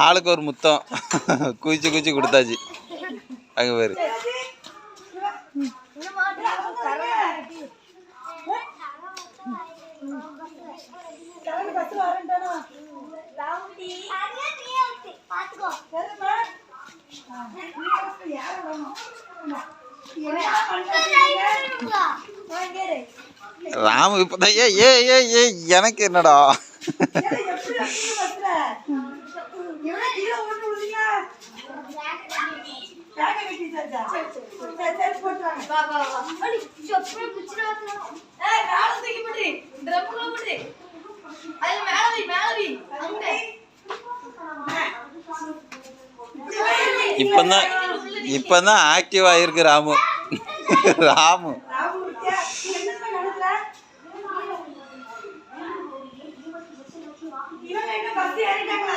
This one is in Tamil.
ஆளுக்கு ஒரு முத்தம் குச்சி குச்சி கொடுத்தாச்சு. அங்கே பேரு ராமு இப்பதான் ஏ எனக்கு என்னடா இப்பதான் ஆக்டிவா இருக்கு ராமு. ராமு